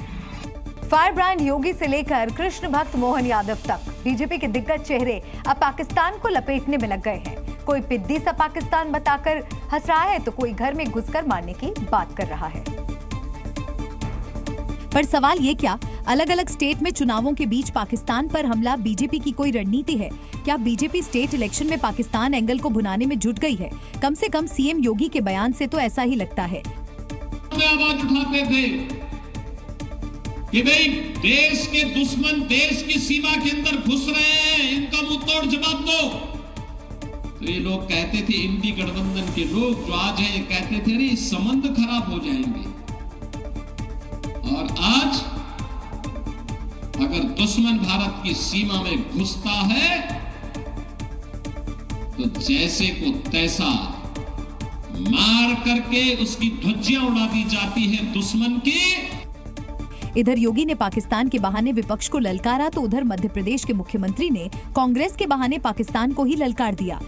फायर ब्रांड योगी से लेकर कृष्ण भक्त मोहन यादव तक बीजेपी के दिग्गज चेहरे अब पाकिस्तान को लपेटने में लग गए हैं। कोई पिद्दी सा पाकिस्तान बताकर हंस रहा है तो कोई घर में घुसकर मारने की बात कर रहा है। पर सवाल ये क्या, अलग अलग स्टेट में चुनावों के बीच पाकिस्तान पर हमला बीजेपी की कोई रणनीति है? क्या बीजेपी स्टेट इलेक्शन में पाकिस्तान एंगल को भुनाने में जुट गई है? कम से कम सीएम योगी के बयान से तो ऐसा ही लगता है। आवाज उठाते थे कि भाई देश के दुश्मन देश की सीमा के अंदर घुस रहे हैं, इनका मुंह तोड़ जवाब दो। तो ये लोग कहते थे, इंडी गठबंधन के लोग जो आज हैं, ये कहते थे अरे संबंध खराब हो जाएंगे। और आज अगर दुश्मन भारत की सीमा में घुसता है तो जैसे को तैसा मार करके उसकी ध्वजियां उड़ा दी जाती है दुश्मन की। इधर योगी ने पाकिस्तान के बहाने विपक्ष को ललकारा तो उधर मध्य प्रदेश के मुख्यमंत्री ने कांग्रेस के बहाने पाकिस्तान को ही ललकार दिया।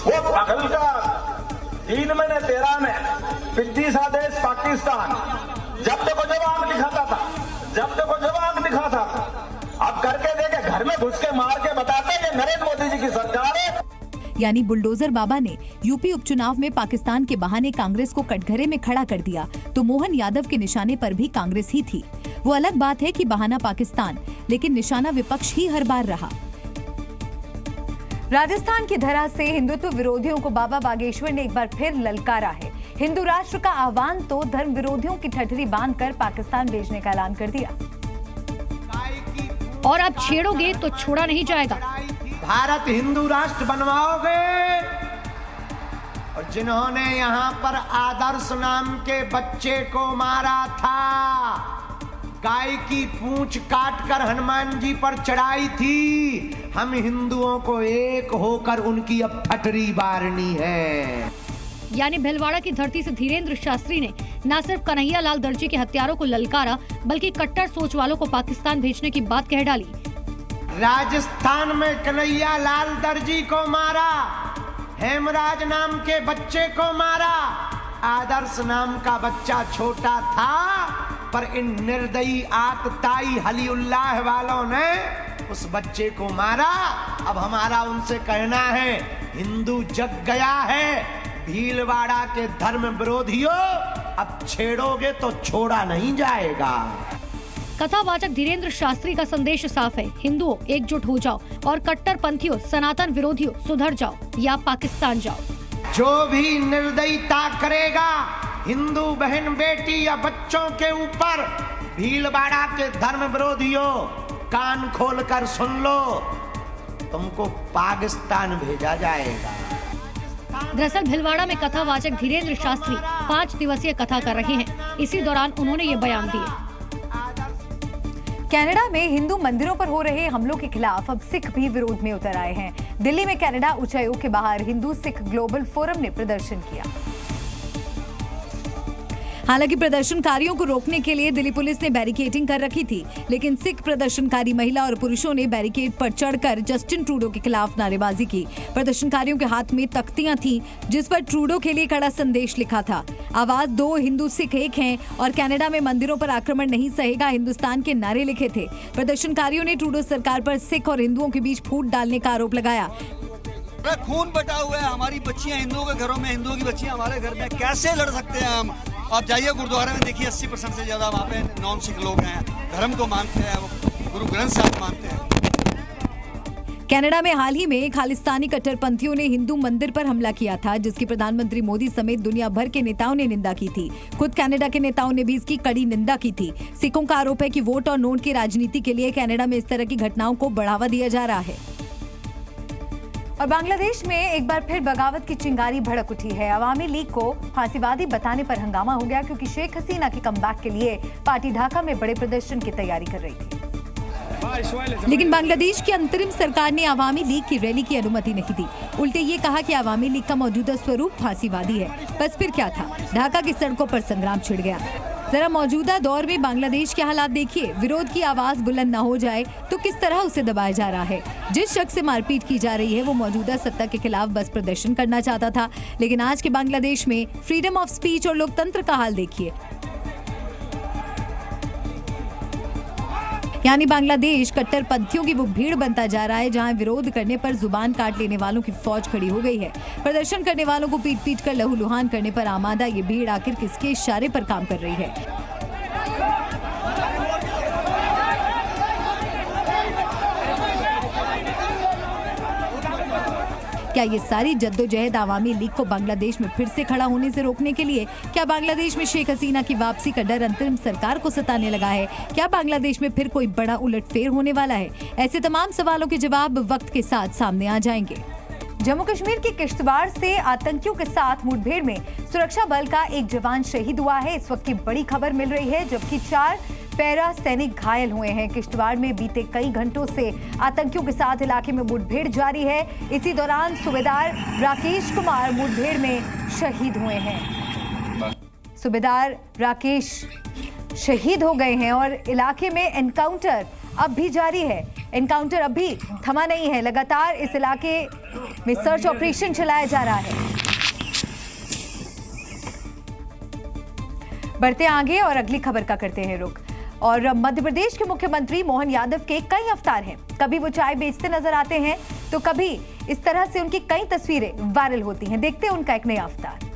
वो पागल का 3 महीने 13 में पिद्दी सा देश पाकिस्तान जब देखो जब आंख दिखाता था, जब देखो जब आंख दिखाता था। अब करके देखे घर में घुस के मार के बताते कि नरेंद्र मोदी जी की सरकार है। यानी बुलडोजर बाबा ने यूपी उपचुनाव में पाकिस्तान के बहाने कांग्रेस को कटघरे में खड़ा कर दिया तो मोहन यादव के निशाने पर भी कांग्रेस ही थी। वो अलग बात है कि बहाना पाकिस्तान, लेकिन निशाना विपक्ष ही हर बार रहा। राजस्थान की धरा से हिंदुत्व विरोधियों को बाबा बागेश्वर ने एक बार फिर ललकारा है। हिंदू राष्ट्र का आह्वान तो धर्म विरोधियों की ठठरी बांधकर पाकिस्तान भेजने का ऐलान कर दिया। और अब छेड़ोगे तो छोड़ा नहीं जाएगा। भारत हिंदू राष्ट्र बनवाओगे, और जिन्होंने यहाँ पर आदर्श नाम के बच्चे को मारा था, गाय की पूंछ काटकर हनुमान जी पर चढ़ाई थी, हम हिंदुओं को एक होकर उनकी अब ठठरी बारनी है। यानी भिलवाड़ा की धरती से धीरेन्द्र शास्त्री ने न सिर्फ कन्हैया लाल दर्जी के हत्यारों को ललकारा, बल्कि कट्टर सोच वालों को पाकिस्तान भेजने की बात कह डाली। राजस्थान में कन्हैया लाल दर्जी को मारा, हेमराज नाम के बच्चे को मारा, आदर्श नाम का बच्चा छोटा था, पर इन निर्दयी आतताई हलीउल्लाह वालों ने उस बच्चे को मारा। अब हमारा उनसे कहना है, हिंदू जग गया है, भीलवाड़ा के धर्म विरोधियों, अब छेड़ोगे तो छोड़ा नहीं जाएगा। कथावाचक धीरेन्द्र शास्त्री का संदेश साफ है, हिंदुओं एकजुट हो जाओ और कट्टरपंथियों सनातन विरोधियों सुधर जाओ या पाकिस्तान जाओ। जो भी निर्दयता करेगा हिंदू बहन बेटी या बच्चों के ऊपर, भीलवाड़ा के धर्म विरोधियों कान खोलकर सुन लो, तुमको पाकिस्तान भेजा जाएगा। दरअसल भीलवाड़ा में कथावाचक धीरेन्द्र शास्त्री 5 दिवसीय कथा कर रहे हैं। इसी दौरान उन्होंने ये बयान दिए। कनाडा में हिंदू मंदिरों पर हो रहे हमलों के खिलाफ अब सिख भी विरोध में उतर आए हैं। दिल्ली में कनाडा उच्चायोग के बाहर हिंदू सिख ग्लोबल फोरम ने प्रदर्शन किया। हालांकि प्रदर्शनकारियों को रोकने के लिए दिल्ली पुलिस ने बैरिकेडिंग कर रखी थी, लेकिन सिख प्रदर्शनकारी महिला और पुरुषों ने बैरिकेड पर चढ़कर जस्टिन ट्रूडो के खिलाफ नारेबाजी की। प्रदर्शनकारियों के हाथ में तख्तियां थीं जिस पर ट्रूडो के लिए कड़ा संदेश लिखा था। आवाज दो, हिंदू सिख एक हैं और कनाडा में मंदिरों पर आक्रमण नहीं सहेगा, हिंदुस्तान के नारे लिखे थे। प्रदर्शनकारियों ने ट्रूडो सरकार पर सिख और हिंदुओं के बीच फूट डालने का आरोप लगाया। खून बटा हुआ है, हमारी बच्चियां हिंदुओं के घरों में, हिंदुओं की बच्चियां हमारे घर में, कैसे लड़ सकते हैं हम? आप जाइए गुरुद्वारे में, देखिए 80% से ज्यादा वहाँ पे नॉन सिख लोग हैं, धर्म को मानते हैं, वो गुरु ग्रंथ साहब मानते हैं। कनाडा में हाल ही में खालिस्तानी कट्टरपंथियों ने हिंदू मंदिर पर हमला किया था, जिसकी प्रधानमंत्री मोदी समेत दुनिया भर के नेताओं ने निंदा की थी। खुद कनाडा के नेताओं ने भी इसकी कड़ी निंदा की थी। सिखों का आरोप है कि वोट और नोट की राजनीति के लिए कनाडा में इस तरह की घटनाओं को बढ़ावा दिया जा रहा है। और बांग्लादेश में एक बार फिर बगावत की चिंगारी भड़क उठी है। अवामी लीग को फांसीवादी बताने पर हंगामा हो गया, क्योंकि शेख हसीना के कमबैक के लिए पार्टी ढाका में बड़े प्रदर्शन की तैयारी कर रही थी। लेकिन बांग्लादेश की अंतरिम सरकार ने अवामी लीग की रैली की अनुमति नहीं दी। उल्टे ये कहा कि अवामी लीग का मौजूदा स्वरूप फांसीवादी है। बस फिर क्या था, ढाका की सड़कों पर संग्राम छिड़ गया। जरा मौजूदा दौर में बांग्लादेश के हालात देखिए। विरोध की आवाज बुलंद न हो जाए तो किस तरह उसे दबाया जा रहा है। जिस शख्स से मारपीट की जा रही है वो मौजूदा सत्ता के खिलाफ बस प्रदर्शन करना चाहता था, लेकिन आज के बांग्लादेश में फ्रीडम ऑफ स्पीच और लोकतंत्र का हाल देखिए। यानी बांग्लादेश कट्टरपंथियों की वो भीड़ बनता जा रहा है, जहां विरोध करने पर जुबान काट लेने वालों की फौज खड़ी हो गई है। प्रदर्शन करने वालों को पीट पीट कर लहूलुहान करने पर आमादा ये भीड़ आखिर किसके इशारे पर काम कर रही है? क्या ये सारी जद्दोजहद आवामी लीग को बांग्लादेश में फिर से खड़ा होने से रोकने के लिए? क्या बांग्लादेश में शेख हसीना की वापसी का डर अंतरिम सरकार को सताने लगा है? क्या बांग्लादेश में फिर कोई बड़ा उलटफेर होने वाला है? ऐसे तमाम सवालों के जवाब वक्त के साथ सामने आ जाएंगे। जम्मू कश्मीर के किश्तवाड़ से आतंकियों के साथ मुठभेड़ में सुरक्षा बल का एक जवान शहीद हुआ है। इस वक्त की बड़ी खबर मिल रही है, जबकि 4 पैरा सैनिक घायल हुए हैं। किश्तवाड़ में बीते कई घंटों से आतंकियों के साथ इलाके में मुठभेड़ जारी है। इसी दौरान सूबेदार राकेश कुमार मुठभेड़ में शहीद हुए हैं। सूबेदार राकेश शहीद हो गए हैं और इलाके में एनकाउंटर अब भी जारी है। एनकाउंटर अब भी थमा नहीं है। लगातार इस इलाके में सर्च ऑपरेशन चलाया जा रहा है। बढ़ते आगे और अगली खबर का करते हैं रुख। और मध्य प्रदेश के मुख्यमंत्री मोहन यादव के कई अवतार हैं। कभी वो चाय बेचते नजर आते हैं तो कभी इस तरह से उनकी कई तस्वीरें वायरल होती हैं। देखते हैं उनका एक नया अवतार।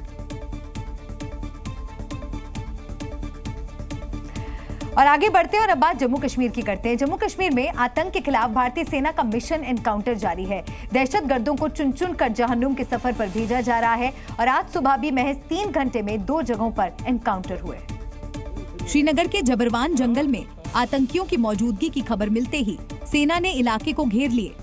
और आगे बढ़ते हैं और अब बात जम्मू कश्मीर की करते हैं। जम्मू कश्मीर में आतंक के खिलाफ भारतीय सेना का मिशन एनकाउंटर जारी है। दहशतगर्दों को चुन चुन कर जहन्नुम के सफर पर भेजा जा रहा है और आज सुबह भी महज 3 घंटे में 2 जगहों पर एनकाउंटर हुए। श्रीनगर के जबरवान जंगल में आतंकियों की मौजूदगी की खबर मिलते ही सेना ने इलाके को घेर लिए।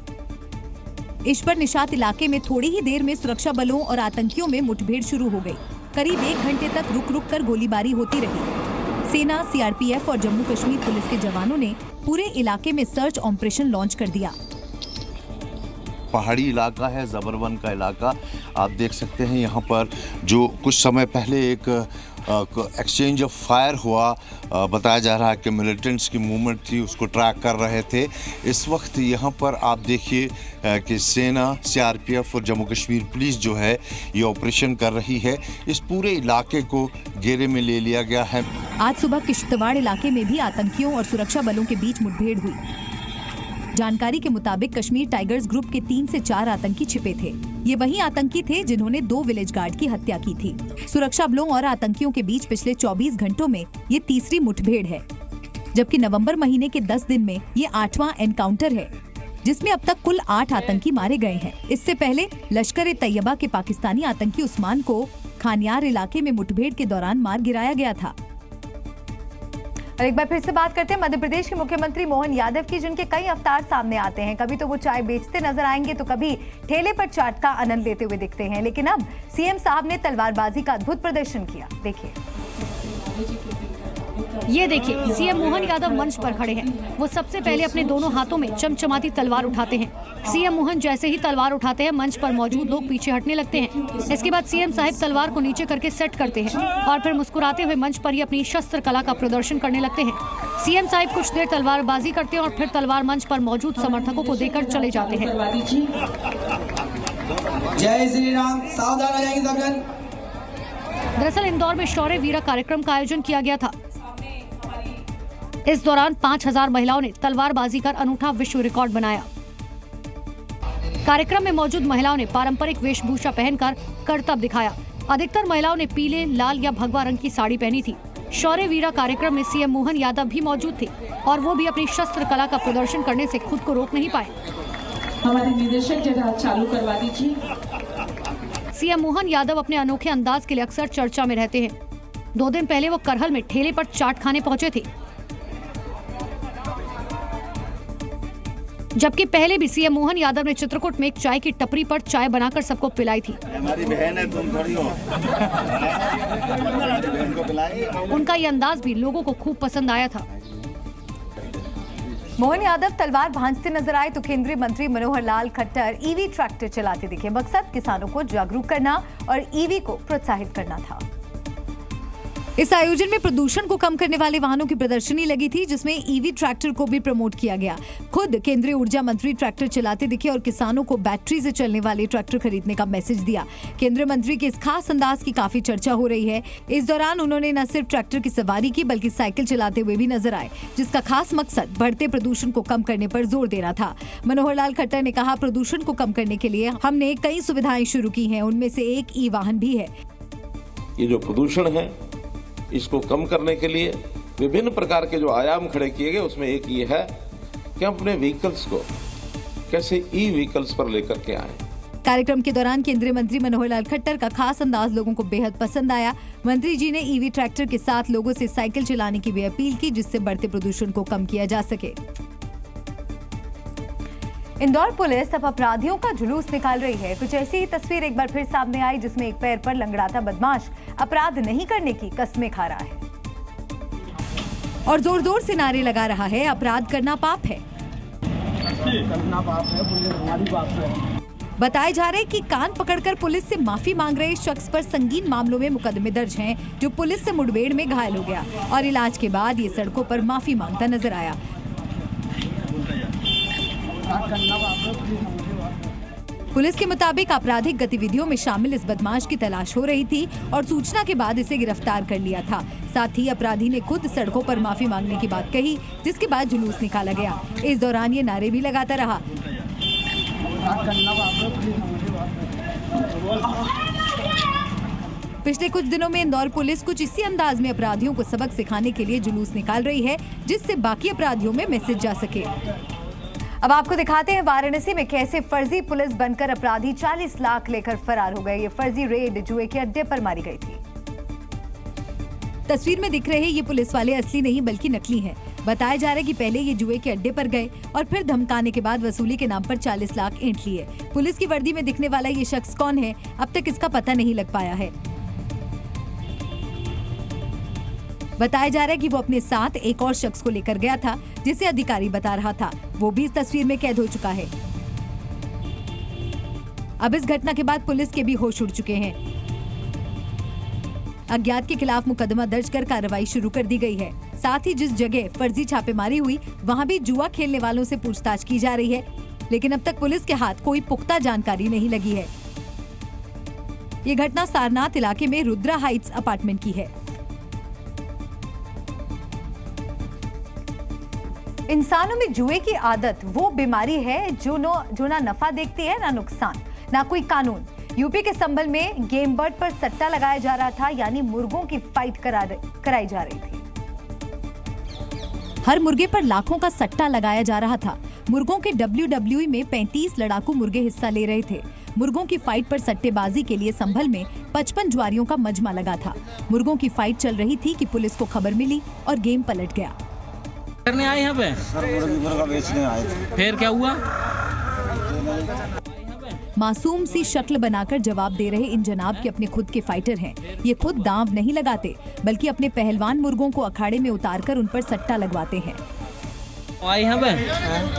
इश्पर निशात इलाके में थोड़ी ही देर में सुरक्षा बलों और आतंकियों में मुठभेड़ शुरू हो गई। करीब 1 घंटे तक रुक रुक कर गोलीबारी होती रही। सेना, सीआरपीएफ और जम्मू कश्मीर पुलिस के जवानों ने पूरे इलाके में सर्च ऑपरेशन लॉन्च कर दिया। पहाड़ी इलाका है, जबरवन का इलाका। आप देख सकते हैं यहाँ पर जो कुछ समय पहले एक एक्सचेंज ऑफ फायर हुआ, बताया जा रहा है कि मिलिटेंट्स की मूवमेंट थी, उसको ट्रैक कर रहे थे। इस वक्त यहाँ पर आप देखिए कि सेना, सीआरपीएफ और जम्मू कश्मीर पुलिस जो है ये ऑपरेशन कर रही है। इस पूरे इलाके को घेरे में ले लिया गया है। आज सुबह किश्तवाड़ इलाके में भी आतंकियों और सुरक्षा बलों के बीच मुठभेड़ हुई। जानकारी के मुताबिक कश्मीर टाइगर्स ग्रुप के 3 से 4 आतंकी छिपे थे। ये वही आतंकी थे जिन्होंने 2 विलेज गार्ड की हत्या की थी। सुरक्षा बलों और आतंकियों के बीच पिछले 24 घंटों में ये तीसरी मुठभेड़ है, जबकि नवंबर महीने के 10 दिन में ये 8वां एनकाउंटर है, जिसमें अब तक कुल 8 आतंकी मारे गए हैं। इससे पहले लश्कर-ए-तैयबा के पाकिस्तानी आतंकी उस्मान को खानियार इलाके में मुठभेड़ के दौरान मार गिराया गया था। और एक बार फिर से बात करते हैं मध्य प्रदेश के मुख्यमंत्री मोहन यादव की, जिनके कई अवतार सामने आते हैं। कभी तो वो चाय बेचते नजर आएंगे तो कभी ठेले पर चाट का आनंद लेते हुए दिखते हैं। लेकिन अब सीएम साहब ने तलवारबाजी का अद्भुत प्रदर्शन किया। देखिए, ये देखिए, सीएम मोहन यादव मंच पर खड़े हैं। वो सबसे पहले अपने दोनों हाथों में चमचमाती तलवार उठाते हैं। सीएम मोहन जैसे ही तलवार उठाते हैं, मंच पर मौजूद लोग पीछे हटने लगते हैं। इसके बाद सीएम साहब तलवार को नीचे करके सेट करते हैं और फिर मुस्कुराते हुए मंच पर ही अपनी शस्त्र कला का प्रदर्शन करने लगते हैं। सीएम साहब कुछ देर तलवारबाजी करते हैं और फिर तलवार मंच पर मौजूद समर्थकों को देकर चले जाते हैं। जय श्री राम, सावधान हो जाएंगे सब जन। दरअसल इंदौर में शौर्य वीरा कार्यक्रम का आयोजन किया गया था। इस दौरान 5000 महिलाओं ने तलवारबाजी कर अनूठा विश्व रिकॉर्ड बनाया। कार्यक्रम में मौजूद महिलाओं ने पारंपरिक वेशभूषा पहनकर करतब दिखाया। अधिकतर महिलाओं ने पीले, लाल या भगवा रंग की साड़ी पहनी थी। शौर्य वीरा कार्यक्रम में सीएम मोहन यादव भी मौजूद थे और वो भी अपनी शस्त्र कला का प्रदर्शन करने से खुद को रोक नहीं पाए। हमारे निदेशक जरा चालू करवा दीजिए। सीएम मोहन यादव अपने अनोखे अंदाज के लिए अक्सर चर्चा में रहते हैं। 2 दिन पहले वो करहल में ठेले पर चाट खाने पहुंचे थे, जबकि पहले भी सीएम मोहन यादव ने चित्रकूट में एक चाय की टपरी पर चाय बनाकर सबको पिलाई थी। हमारी बहन है, तुम थोड़ी हो। बहन को पिलाएंगे। उनका ये अंदाज भी लोगों को खूब पसंद आया था। मोहन यादव तलवार भांजते नजर आए तो केंद्रीय मंत्री मनोहर लाल खट्टर ईवी ट्रैक्टर चलाते दिखे। मकसद किसानों को जागरूक करना और ईवी को प्रोत्साहित करना था। इस आयोजन में प्रदूषण को कम करने वाले वाहनों की प्रदर्शनी लगी थी, जिसमें ईवी ट्रैक्टर को भी प्रमोट किया गया। खुद केंद्रीय ऊर्जा मंत्री ट्रैक्टर चलाते दिखे और किसानों को बैटरी से चलने वाले ट्रैक्टर खरीदने का मैसेज दिया। केंद्रीय मंत्री के इस खास अंदाज की काफी चर्चा हो रही है। इस दौरान उन्होंने न सिर्फ ट्रैक्टर की सवारी की बल्कि साइकिल चलाते हुए भी नजर आए, जिसका खास मकसद बढ़ते प्रदूषण को कम करने पर जोर देना था। मनोहर लाल खट्टर ने कहा, प्रदूषण को कम करने के लिए हमने कई सुविधाएं शुरू की हैं, उनमें से एक ई वाहन भी है। ये जो प्रदूषण है इसको कम करने के लिए विभिन्न प्रकार के जो आयाम खड़े किए गए, उसमें एक ये है कि हम अपने व्हीकल्स को कैसे ई व्हीकल्स पर लेकर के आए। कार्यक्रम के दौरान केंद्रीय मंत्री मनोहर लाल खट्टर का खास अंदाज लोगों को बेहद पसंद आया। मंत्री जी ने ईवी ट्रैक्टर के साथ लोगों से साइकिल चलाने की भी अपील की, जिससे बढ़ते प्रदूषण को कम किया जा सके। इंदौर पुलिस अब अपराधियों का जुलूस निकाल रही है। कुछ ऐसी ही तस्वीर एक बार फिर सामने आई, जिसमें एक पैर पर लंगड़ाता बदमाश अपराध नहीं करने की कस्में खा रहा है और जोर जोर से नारे लगा रहा है, अपराध करना पाप है। बताया जा रहा है कि कान पकड़कर पुलिस से माफी मांग रहे शख्स पर संगीन मामलों में मुकदमे दर्ज हैं, जो पुलिस से मुठभेड़ में घायल हो गया और इलाज के बाद ये सड़कों पर माफी मांगता नजर आया। पुलिस के मुताबिक आपराधिक गतिविधियों में शामिल इस बदमाश की तलाश हो रही थी और सूचना के बाद इसे गिरफ्तार कर लिया था। साथ ही अपराधी ने खुद सड़कों पर माफी मांगने की बात कही, जिसके बाद जुलूस निकाला गया। इस दौरान ये नारे भी लगाता रहा। पिछले कुछ दिनों में इंदौर पुलिस कुछ इसी अंदाज में अपराधियों को सबक सिखाने के लिए जुलूस निकाल रही है, जिससे बाकी अपराधियों में मैसेज जा सके। अब आपको दिखाते हैं वाराणसी में कैसे फर्जी पुलिस बनकर अपराधी 40 लाख लेकर फरार हो गए। ये फर्जी रेड जुए के अड्डे पर मारी गई थी। तस्वीर में दिख रहे ये पुलिस वाले असली नहीं बल्कि नकली हैं। बताया जा रहा है कि पहले ये जुए के अड्डे पर गए और फिर धमकाने के बाद वसूली के नाम पर 40 लाख ऐंठ लिए। पुलिस की वर्दी में दिखने वाला ये शख्स कौन है, अब तक इसका पता नहीं लग पाया है। बताया जा रहा है कि वो अपने साथ एक और शख्स को लेकर गया था, जिसे अधिकारी बता रहा था। वो भी इस तस्वीर में कैद हो चुका है। अब इस घटना के बाद पुलिस के भी होश उड़ चुके हैं। अज्ञात के खिलाफ मुकदमा दर्ज कर कार्रवाई शुरू कर दी गई है। साथ ही जिस जगह फर्जी छापेमारी हुई वहां भी जुआ खेलने वालों से पूछताछ की जा रही है, लेकिन अब तक पुलिस के हाथ कोई पुख्ता जानकारी नहीं लगी है। ये घटना सारनाथ इलाके में रुद्रा हाइट्स अपार्टमेंट की है। इंसानों में जुए की आदत वो बीमारी है जो ना नफा देखती है ना नुकसान, ना कोई कानून। यूपी के संभल में गेम बर्ड पर सट्टा लगाया जा रहा था, यानी मुर्गों की फाइट कराई जा रही थी। हर मुर्गे पर लाखों का सट्टा लगाया जा रहा था। मुर्गों के WWE में 35 लड़ाकू मुर्गे हिस्सा ले रहे थे। मुर्गों की फाइट पर सट्टेबाजी के लिए संभल में 55 जुआरियों का मजमा लगा था। मुर्गों की फाइट चल रही थी कि पुलिस को खबर मिली और गेम पलट गया। करने आए यहाँ पे? सर मुर्गा बेचने आए थे। फिर क्या हुआ? मासूम सी शक्ल बनाकर जवाब दे रहे इन जनाब के अपने खुद के फाइटर हैं। ये खुद दांव नहीं लगाते, बल्कि अपने पहलवान मुर्गों को अखाड़े में उतारकर उन पर सट्टा लगवाते हैं। आए यहाँ पे?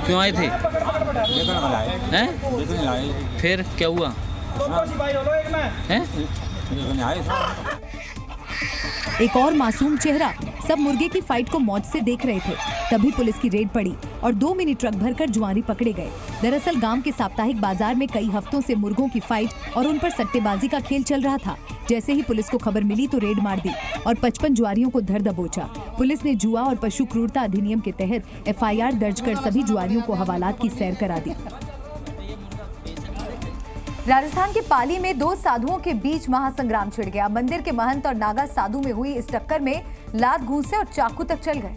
क्यों आए थे? फिर क्या हुआ? एक और मासूम चेहरा। सब मुर्गे की फाइट को मौज से देख रहे थे। तभी पुलिस की रेड पड़ी और 2 मिनी ट्रक भरकर जुआरी पकड़े गए। दरअसल गांव के साप्ताहिक बाजार में कई हफ्तों से मुर्गों की फाइट और उन पर सट्टेबाजी का खेल चल रहा था। जैसे ही पुलिस को खबर मिली तो रेड मार दी और 55 जुआरियों को धर दबोचा। पुलिस ने जुआ और पशु क्रूरता अधिनियम के तहत FIR दर्ज कर सभी जुआरियों को हवालात की सैर करा दी। राजस्थान के पाली में 2 साधुओं के बीच महासंग्राम छिड़ गया। मंदिर के महंत और नागा साधु में हुई इस टक्कर में लात घूंसे और चाकू तक चल गए।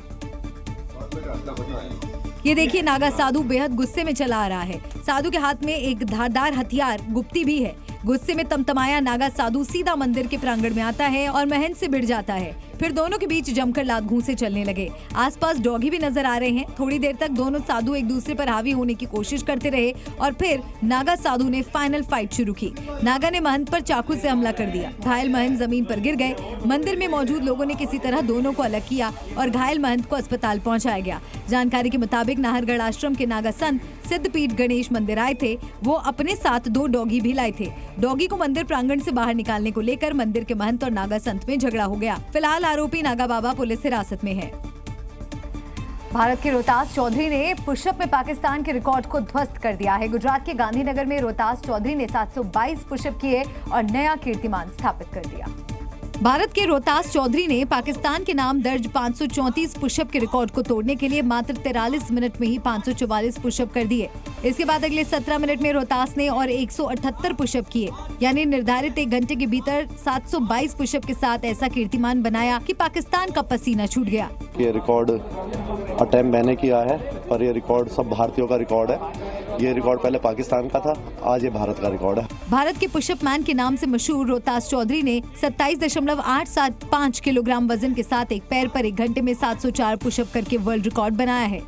ये देखिए, नागा साधु बेहद गुस्से में चला आ रहा है। साधु के हाथ में एक धारदार हथियार गुप्ती भी है। गुस्से में तमतमाया नागा साधु सीधा मंदिर के प्रांगण में आता है और महंत से भिड़ जाता है। फिर दोनों के बीच जमकर लात घूंसे चलने लगे। आसपास डॉगी भी नजर आ रहे हैं। थोड़ी देर तक दोनों साधु एक दूसरे पर हावी होने की कोशिश करते रहे और फिर नागा साधु ने फाइनल फाइट शुरू की। नागा ने महंत पर चाकू से हमला कर दिया। घायल महंत जमीन पर गिर गए। मंदिर में मौजूद लोगों ने किसी तरह दोनों को अलग किया और घायल महंत को अस्पताल पहुंचाया गया। जानकारी के मुताबिक नाहरगढ़ आश्रम के नागा संत सिद्धपीठ गणेश मंदिर आए थे। वो अपने साथ 2 डॉगी भी लाए थे। डॉगी को मंदिर प्रांगण से बाहर निकालने को लेकर मंदिर के महंत और नागा संत में झगड़ा हो गया। फिलहाल आरोपी नागा बाबा पुलिस हिरासत में है। भारत के रोहतास चौधरी ने पुशअप में पाकिस्तान के रिकॉर्ड को ध्वस्त कर दिया है। गुजरात के गांधीनगर में रोहतास चौधरी ने 722 पुशअप किए और नया कीर्तिमान स्थापित कर दिया। भारत के रोहतास चौधरी ने पाकिस्तान के नाम दर्ज 534 पुशअप के रिकॉर्ड को तोड़ने के लिए मात्र 43 मिनट में ही 544 पुशअप कर दिए। इसके बाद अगले 17 मिनट में रोहतास ने और 178 पुशअप किए, यानी निर्धारित 1 घंटे के भीतर 722 पुशअप के साथ ऐसा कीर्तिमान बनाया कि पाकिस्तान का पसीना छूट गया। ये रिकॉर्ड अटेम्प्ट मैंने किया है और ये रिकॉर्ड सब भारतीयों का रिकॉर्ड है। ये रिकॉर्ड पहले पाकिस्तान का था, आज ये भारत का रिकॉर्ड है। भारत के पुशअप मैन के नाम से मशहूर रोहतास चौधरी ने 27.875 किलोग्राम वजन के साथ एक पैर पर 1 घंटे में 704 पुशअप करके वर्ल्ड रिकॉर्ड बनाया है।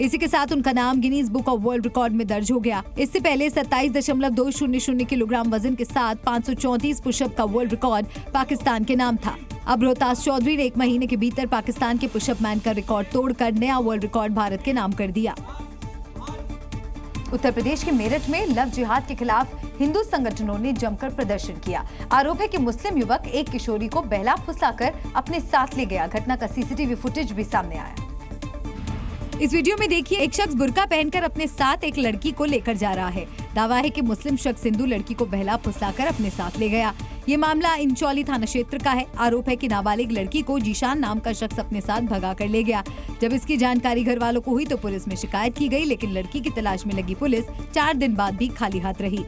इसी के साथ उनका नाम Guinness book of world record में दर्ज हो गया। इससे पहले 27.200 किलोग्राम वजन के साथ 534 पुशअप का वर्ल्ड रिकॉर्ड पाकिस्तान के नाम था। अब रोहतास चौधरी ने 1 महीने के भीतर पाकिस्तान के पुशअप मैन का रिकॉर्ड तोड़कर नया वर्ल्ड रिकॉर्ड भारत के नाम कर दिया। उत्तर प्रदेश के मेरठ में लव जिहाद के खिलाफ हिंदू संगठनों ने जमकर प्रदर्शन किया। आरोप है कि मुस्लिम युवक एक किशोरी को बहला फुसलाकर अपने साथ ले गया। घटना का CCTV फुटेज भी सामने आया। इस वीडियो में देखिए, एक शख्स बुर्का पहनकर अपने साथ एक लड़की को लेकर जा रहा है। दावा है कि मुस्लिम शख्स हिंदू लड़की को बहला फुसलाकर अपने साथ ले गया। ये मामला इंचौली थाना क्षेत्र का है। आरोप है कि नाबालिग लड़की को जीशान नाम का शख्स अपने साथ भगा कर ले गया। जब इसकी जानकारी घर वालों को हुई तो पुलिस में शिकायत की गई, लेकिन लड़की की तलाश में लगी पुलिस 4 दिन बाद भी खाली हाथ रही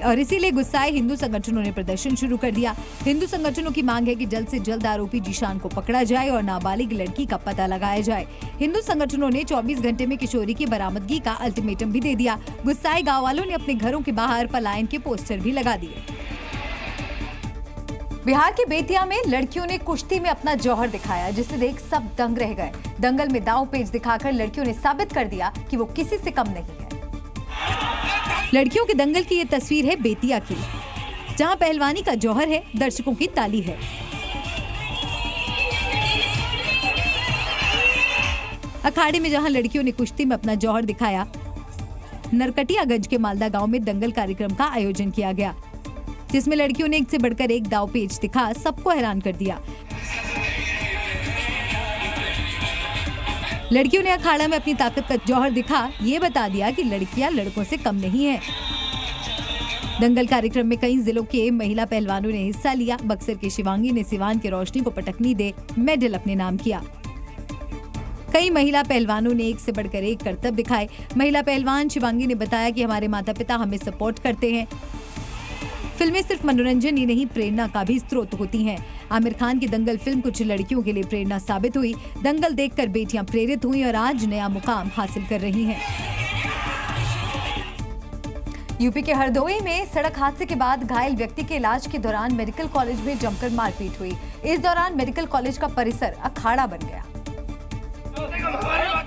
और इसीलिए गुस्साए हिंदू संगठनों ने प्रदर्शन शुरू कर दिया। हिंदू संगठनों की मांग है कि जल्द से जल्द आरोपी जीशान को पकड़ा जाए और नाबालिग लड़की का पता लगाया जाए। हिंदू संगठनों ने 24 घंटे में किशोरी की बरामदगी का अल्टीमेटम भी दे दिया। गुस्साए गाँव वालों ने अपने घरों के बाहर पलायन के पोस्टर भी लगा दिए। बिहार के बेतिया में लड़कियों ने कुश्ती में अपना जौहर दिखाया, जिसे देख सब दंग रह गए। दंगल में दांव पेच दिखाकर लड़कियों ने साबित कर दिया कि वो किसी से कम नहीं है। लड़कियों के दंगल की ये तस्वीर है बेतिया की, जहां पहलवानी का जौहर है, दर्शकों की ताली है। अखाड़े में जहां लड़कियों ने कुश्ती में अपना जौहर दिखाया, नरकटियागंज के मालदा गांव में दंगल कार्यक्रम का आयोजन किया गया, जिसमें लड़कियों ने एक से बढ़कर एक दाव पेच दिखा सबको हैरान कर दिया। लड़कियों ने अखाड़ा में अपनी ताकत का जौहर दिखा ये बता दिया कि लड़कियां लड़कों से कम नहीं है। दंगल कार्यक्रम में कई जिलों के महिला पहलवानों ने हिस्सा लिया। बक्सर के शिवांगी ने सिवान के रोशनी को पटकनी दे मेडल अपने नाम किया। कई महिला पहलवानों ने एक से बढ़कर एक करतब दिखाए। महिला पहलवान शिवांगी ने बताया कि हमारे माता पिता हमें सपोर्ट करते हैं। फिल्में सिर्फ मनोरंजन ही नहीं, प्रेरणा का भी स्रोत होती हैं। आमिर खान की दंगल फिल्म कुछ लड़कियों के लिए प्रेरणा साबित हुई। दंगल देखकर बेटियां प्रेरित हुई और आज नया मुकाम हासिल कर रही हैं। यूपी के हरदोई में सड़क हादसे के बाद घायल व्यक्ति के इलाज के दौरान मेडिकल कॉलेज में जमकर मारपीट हुई। इस दौरान मेडिकल कॉलेज का परिसर अखाड़ा बन गया।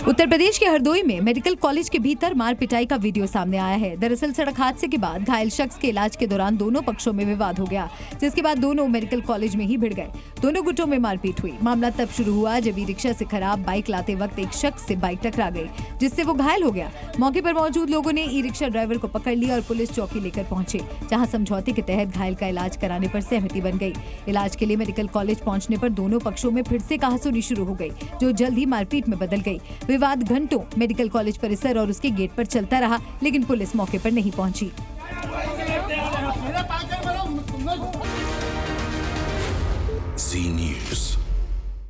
उत्तर प्रदेश के हरदोई में मेडिकल कॉलेज के भीतर मार पिटाई का वीडियो सामने आया है। दरअसल सड़क हादसे के बाद घायल शख्स के इलाज के दौरान दोनों पक्षों में विवाद हो गया, जिसके बाद दोनों मेडिकल कॉलेज में ही भिड़ गए। दोनों गुटों में मारपीट हुई। मामला तब शुरू हुआ जब ई रिक्शा से खराब बाइक लाते वक्त एक शख्स से बाइक टकरा गई, जिससे वो घायल हो गया। मौके पर मौजूद लोगों ने ई रिक्शा ड्राइवर को पकड़ लिया और पुलिस चौकी लेकर पहुंचे, जहां समझौते के तहत घायल का इलाज कराने पर सहमति बन गई। इलाज के लिए मेडिकल कॉलेज पहुंचने पर दोनों पक्षों में फिर से कहासुनी शुरू हो गई, जो जल्द ही मारपीट में बदल गई। विवाद घंटों मेडिकल कॉलेज परिसर और उसके गेट पर चलता रहा, लेकिन पुलिस मौके पर नहीं पहुंची। Zee News।